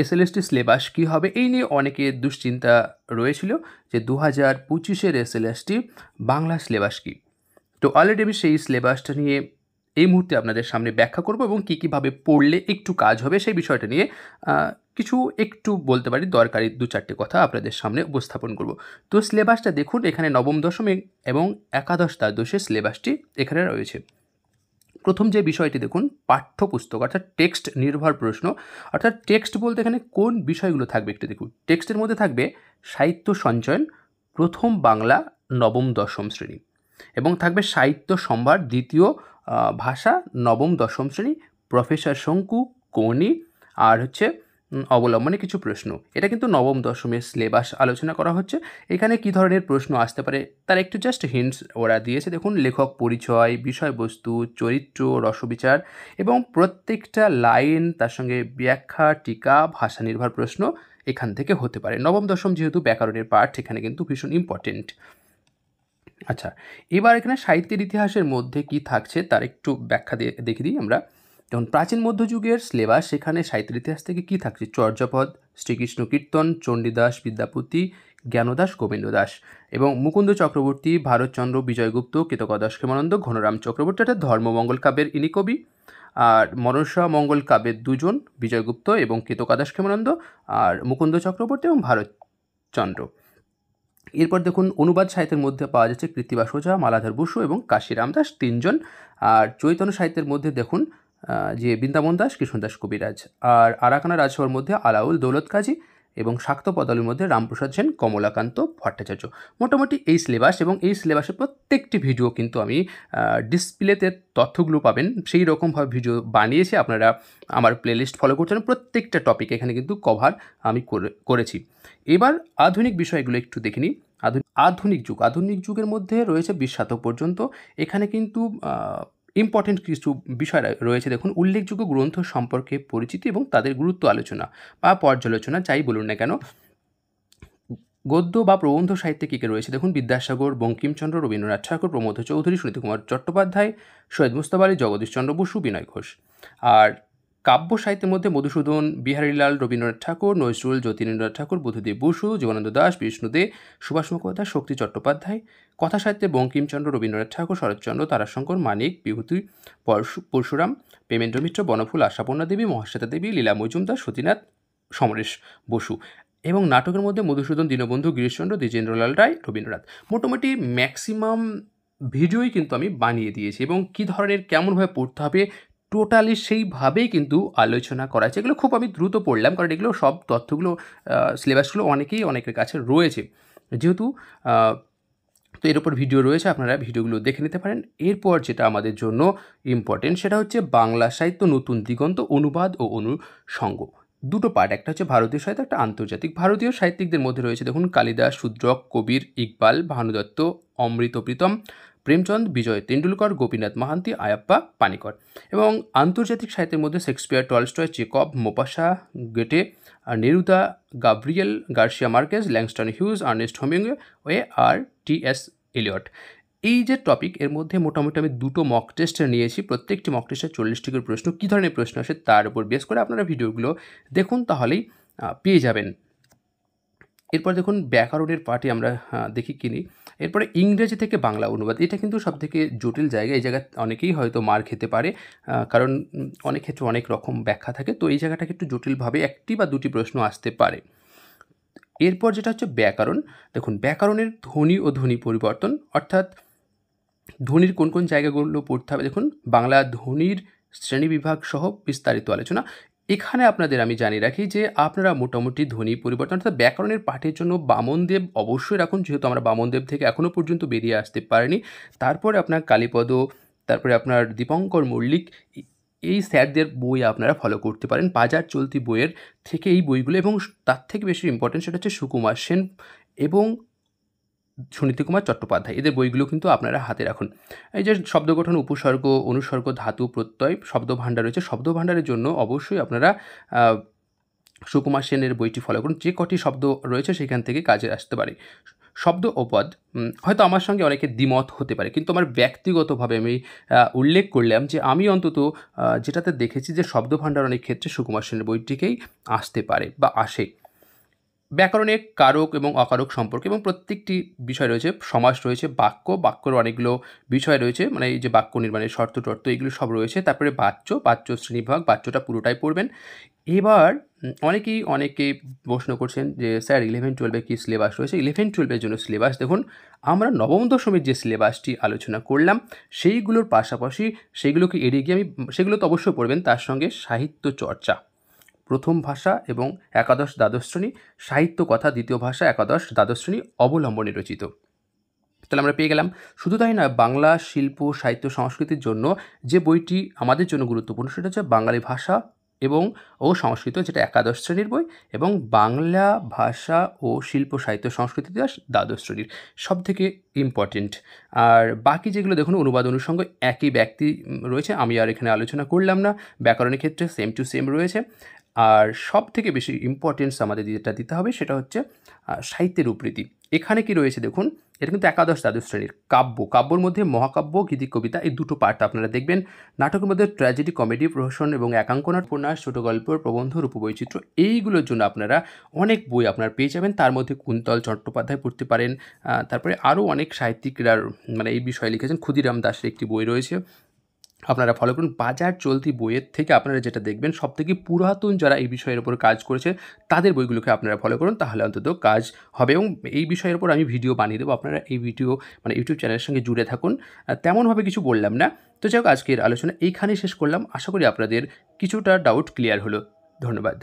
SLST syllabus কী হবে এই নিয়ে অনেকের দুশ্চিন্তা রয়েছিল যে 2025-এর এসএলএসটি বাংলা সিলেবাস কী। তো অলরেডি আমি সেই সিলেবাসটা নিয়ে এই মুহূর্তে আপনাদের সামনে ব্যাখ্যা করব এবং কীভাবে পড়লে একটু কাজ হবে সেই বিষয়টা নিয়ে কিছু একটু বলতে পারি দরকারি 2-4টে কথা আপনাদের সামনে উপস্থাপন করব। তো সিলেবাসটা দেখুন, এখানে নবম দশম এবং একাদশ দ্বাদশের সিলেবাসটি এখানে রয়েছে। প্রথম যে বিষয়টি দেখুন, পাঠ্যপুস্তক অর্থাৎ টেক্সট নির্ভর প্রশ্ন। অর্থাৎ টেক্সট বলতে এখানে কোন বিষয়গুলো থাকবে একটু দেখুন। টেক্সটের মধ্যে থাকবে সাহিত্য সঞ্চয়ন প্রথম বাংলা নবম দশম শ্রেণী, এবং থাকবে সাহিত্য সম্ভার দ্বিতীয় ভাষা নবম দশম শ্রেণী, প্রফেসর শঙ্কু, কোনি আর হচ্ছে অবলম্বনে কিছু প্রশ্ন। এটা কিন্তু নবম দশমের সিলেবাস আলোচনা করা হচ্ছে। এখানে কী ধরনের প্রশ্ন আসতে পারে তার একটু জাস্ট হিন্টস ওরা দিয়েছে। দেখুন, লেখক পরিচয়, বিষয়বস্তু, চরিত্র, রসবিচার এবং প্রত্যেকটা লাইন, তার সঙ্গে ব্যাখ্যা, টিকা, ভাষা নির্ভর প্রশ্ন এখান থেকে হতে পারে। নবম দশম যেহেতু ব্যাকরণের পাঠ, এখানে কিন্তু ভীষণ ইম্পর্টেন্ট। আচ্ছা, এবার এখানে সাহিত্যের ইতিহাসের মধ্যে কি থাকছে তার একটু ব্যাখ্যা দেখে দিই আমরা। যেমন প্রাচীন মধ্যযুগের সিলেবাস, সেখানে সাহিত্যের ইতিহাস থেকে কী থাকছে? চর্যাপদ, শ্রীকৃষ্ণ কীর্তন, চণ্ডীদাস, বিদ্যাপতি, জ্ঞানদাস, গোবিন্দ দাস এবং মুকুন্দ চক্রবর্তী, ভারতচন্দ্র, বিজয়গুপ্ত, কেতকদাস ক্ষেমানন্দ, ঘনরাম চক্রবর্তী, অর্থাৎ ধর্মমঙ্গল কাব্যের ইনি কবি। আর মনসা মঙ্গল কাব্যের দুজন, বিজয়গুপ্ত এবং কেতকদাস ক্ষেমানন্দ, আর মুকুন্দ চক্রবর্তী এবং ভারতচন্দ্র। এরপর দেখুন, অনুবাদ সাহিত্যের মধ্যে পাওয়া যাচ্ছে কৃত্তিবাস ওঝা, মালাধর বসু এবং কাশিরাম দাস, তিনজন। আর চৈতন্য সাহিত্যের মধ্যে দেখুন যে বৃন্দাবন দাস, কৃষ্ণদাস কবিরাজ। আর আরাকানা রাজসভার মধ্যে আলাউল দৌলত কাজী এবং শাক্ত পদাবলীর মধ্যে রামপ্রসাদ সেন, কমলাকান্ত ভট্টাচার্য। মোটামুটি এই সিলেবাস, এবং এই সিলেবাসের প্রত্যেকটি ভিডিও কিন্তু আমি ডিসপ্লেতে তথ্যগুলো পাবেন সেই রকমভাবে ভিডিও বানিয়েছি। আপনারা আমার প্লেলিস্ট ফলো করছেন, প্রত্যেকটা টপিক এখানে কিন্তু কভার আমি করেছি। এবার আধুনিক বিষয়গুলো একটু দেখে নিই। আধুনিক যুগের মধ্যে রয়েছে 20 শতক পর্যন্ত। এখানে কিন্তু ইম্পর্টেন্ট কিছু বিষয় রয়েছে। দেখুন, উল্লেখযোগ্য গ্রন্থ সম্পর্কে পরিচিতি এবং তাদের গুরুত্ব আলোচনা বা পর্যালোচনা, যাই বলুন না কেন। গদ্য বা প্রবন্ধ সাহিত্যে কী রয়েছে দেখুন, বিদ্যাসাগর, বঙ্কিমচন্দ্র, রবীন্দ্রনাথ ঠাকুর, প্রমোদ চৌধুরী, সুনীতি কুমার চট্টোপাধ্যায়, সৈয়দ মুজতবা আলী, জগদীশচন্দ্র বসু, বিনয় ঘোষ। আর কাব্য সাহিত্যের মধ্যে মধুসূদন, বিহারীলাল, রবীন্দ্রনাথ ঠাকুর, নজরুল, জ্যোতিরিন্দ্রনাথ ঠাকুর, বুদ্ধদেব বসু, জীবনানন্দ দাশ, বিষ্ণু দে, সুভাষ মুখোপাধ্যায়, শক্তি চট্টোপাধ্যায়। কথা সাহিত্যে বঙ্কিমচন্দ্র, রবীন্দ্রনাথ ঠাকুর, শরৎচন্দ্র, তারাশঙ্কর, মানিক, বিভূতি, পরশুরাম, প্রেমেন্দ্র মিত্র, বনফুল, আশাপূর্ণা দেবী, মহাশ্বেতা দেবী, লীলা মজুমদার, সতীনাথ, সমরেশ বসু। এবং নাটকের মধ্যে মধুসূদন, দীনবন্ধু, গিরিশচন্দ্র, দ্বিজেন্দ্রলাল রায়, রবীন্দ্রনাথ। মোটামুটি ম্যাক্সিমাম ভিডিওই কিন্তু আমি বানিয়ে দিয়েছি, এবং কী ধরনের কেমনভাবে পড়তে হবে টোটালি সেইভাবেই কিন্তু আলোচনা করা আছে। এগুলো খুব আমি দ্রুত পড়লাম, কারণ এগুলো সব তথ্যগুলো সিলেবাসগুলো অনেকের কাছে রয়েছে যেহেতু। তো এর উপর ভিডিও রয়েছে, আপনারা ভিডিওগুলো দেখে নিতে পারেন। এরপর যেটা আমাদের জন্য ইম্পর্টেন্ট সেটা হচ্ছে বাংলা সাহিত্য নতুন দিগন্ত, অনুবাদ ও অনুষঙ্গ। দুটো পার্ট, একটা হচ্ছে ভারতীয় সাহিত্য, একটা আন্তর্জাতিক। ভারতীয় সাহিত্যিকদের মধ্যে রয়েছে দেখুন কালিদাস, শূদ্রক, কবির, ইকবাল, ভানুদত্ত, অমৃত প্রীতম, প্রেমচন্দ, বিজয় তেন্ডুলকর, গোপীনাথ মাহান্তি, আয়াপ্পা পানিকর। এবং আন্তর্জাতিক সাহিত্যের মধ্যে Shakespeare, Tolstoy, Chekhov, Maupassant, Goethe, Neruda, Gabriel Garcia Marquez, Langston Hughes, Ernest Hemingway আর টি.এস. এলিয়ট। এই যে টপিক, এর মধ্যে মোটামুটি আমি দুটো মক টেস্ট নিয়েছি। প্রত্যেকটি মক টেস্টে 40টি করে প্রশ্ন, কী ধরনের প্রশ্ন আসে তার উপর বেস করে আপনারা ভিডিওগুলো দেখুন, তাহলেই পেয়ে যাবেন। এরপর দেখুন ব্যাকরণের পার্টে আমরা দেখি কিনি। এরপরে ইংরেজি থেকে বাংলা অনুবাদ, এটা কিন্তু সবথেকে জটিল জায়গা। এই জায়গায় অনেকেই হয়তো মার খেতে পারে, কারণ অনেক ক্ষেত্রে অনেক রকম ব্যাখ্যা থাকে। তো এই জায়গাটাকে একটু জটিলভাবে 1টি বা 2টি প্রশ্ন আসতে পারে। এরপর যেটা হচ্ছে ব্যাকরণ, দেখুন ব্যাকরণের ধ্বনি ও ধ্বনি পরিবর্তন, অর্থাৎ ধ্বনির কোন কোন জায়গাগুলো পড়তে হবে। দেখুন, বাংলা ধ্বনির শ্রেণীবিভাগ সহ বিস্তারিত আলোচনা। এখানে আপনাদের আমি জানিয়ে রাখি যে আপনারা মোটামুটি ধ্বনি পরিবর্তন অর্থাৎ ব্যাকরণের পাঠের জন্য বামনদেব অবশ্যই রাখুন, যেহেতু আমরা বামনদেব থেকে এখনও পর্যন্ত বেরিয়ে আসতে পারিনি। তারপরে আপনার কালীপদ, তারপরে আপনার দীপঙ্কর মল্লিক, এই স্যারদের বই আপনারা ফলো করতে পারেন। বাজার চলতি বইয়ের থেকে এই বইগুলো, এবং তার থেকে বেশি ইম্পর্টেন্ট সেটা হচ্ছে সুকুমার সেন এবং সুনীতি কুমার চট্টোপাধ্যায়, এদের বইগুলো কিন্তু আপনারা হাতে রাখুন। এই যে শব্দ গঠন, উপসর্গ, অনুসর্গ, ধাতু, প্রত্যয়, শব্দ ভাণ্ডার রয়েছে। শব্দ ভাণ্ডারের জন্য অবশ্যই আপনারা সুকুমার সেনের বইটি ফলো করুন। যে কটি শব্দ রয়েছে সেখান থেকে কাজে আসতে পারে। শব্দ ও পদ হয়তো আমার সঙ্গে অনেকের দ্বিমত হতে পারে, কিন্তু আমার ব্যক্তিগতভাবে আমি উল্লেখ করলাম যে আমি অন্তত যেটাতে দেখেছি যে শব্দভাণ্ডার অনেক ক্ষেত্রে সুকুমার সেনের বইটিকেই আসতে পারে বা আসে। ব্যাকরণে কারক এবং অকারক সম্পর্ক এবং প্রত্যেকটি বিষয় রয়েছে, সমাস রয়েছে, বাক্যর অনেকগুলো বিষয় রয়েছে, মানে এই যে বাক্য নির্মাণের শর্ত টর্ত এগুলো সব রয়েছে। তারপরে বাচ্য শ্রেণীবিভাগ, বাচ্যটা পুরোটাই পড়বেন। এবার অনেকেই প্রশ্ন করছেন যে স্যার 11-12 কী সিলেবাস রয়েছে? 11-12 জন্য সিলেবাস দেখুন, আমরা নবম দশমের যে সিলেবাসটি আলোচনা করলাম সেইগুলোর পাশাপাশি সেগুলোকে এড়িয়ে গিয়ে সেগুলো তো অবশ্যই পড়বেন, তার সঙ্গে সাহিত্য চর্চা, প্রথম ভাষা এবং একাদশ দ্বাদশ শ্রেণী, সাহিত্য কথা দ্বিতীয় ভাষা একাদশ দ্বাদশ শ্রেণী অবলম্বনে রচিত। তাহলে আমরা পেয়ে গেলাম। শুধু তাই নয়, বাংলা শিল্প সাহিত্য সংস্কৃতির জন্য যে বইটি আমাদের জন্য গুরুত্বপূর্ণ সেটা হচ্ছে বাঙালি ভাষা ও সংস্কৃত, যেটা একাদশ শ্রেণীর বই, এবং বাংলা ভাষা ও শিল্প সাহিত্য সংস্কৃতি ইতিহাস দ্বাদশ শ্রেণীর, সবথেকে ইম্পর্টেন্ট। আর বাকি যেগুলো দেখুন অনুবাদ অনুষঙ্গ একই ব্যক্তি রয়েছে, আমি আর এখানে আলোচনা করলাম না। ব্যাকরণের ক্ষেত্রে সেম টু সেম রয়েছে। আর সবথেকে বেশি ইম্পর্টেন্স আমাদের যেটা দিতে হবে সেটা হচ্ছে সাহিত্যের উপবৃত্তি। এখানে কি রয়েছে দেখুন, এটা কিন্তু একাদশ দ্বাদশ শ্রেণীর কাব্যর মধ্যে মহাকাব্য, গীতি, কবিতা এই দুটো পার্ট আপনারা দেখবেন। নাটকের মধ্যে ট্র্যাজেডি, কমেডি, প্রহসন এবং একাঙ্কনার, উপন্যাস, ছোট গল্প, প্রবন্ধ, রূপবৈচিত্র্য, এইগুলোর জন্য আপনারা অনেক বই আপনারা পেয়ে যাবেন। তার মধ্যে কুন্তল চট্টোপাধ্যায় পড়তে পারেন। তারপরে আরও অনেক সাহিত্যিকরা মানে এই বিষয়ে লিখেছেন। ক্ষুদিরাম দাসের একটি বই রয়েছে, আপনারা ফলো করুন। বাজার চলতি বইয়ের থেকে আপনারা যেটা দেখবেন সবথেকে পুরাতন যারা এই বিষয়ের উপর কাজ করেছে তাদের বইগুলোকে আপনারা ফলো করুন, তাহলে অন্তত কাজ হবে। এবং এই বিষয়ের উপর আমি ভিডিও বানিয়ে দেবো, আপনারা এই ভিডিও মানে ইউটিউব চ্যানেলের সঙ্গে জুড়ে থাকুন। তেমনভাবে কিছু বললাম না। তো যাই হোক, আজকের আলোচনা এইখানেই শেষ করলাম। আশা করি আপনাদের কিছুটা ডাউট ক্লিয়ার হলো। ধন্যবাদ।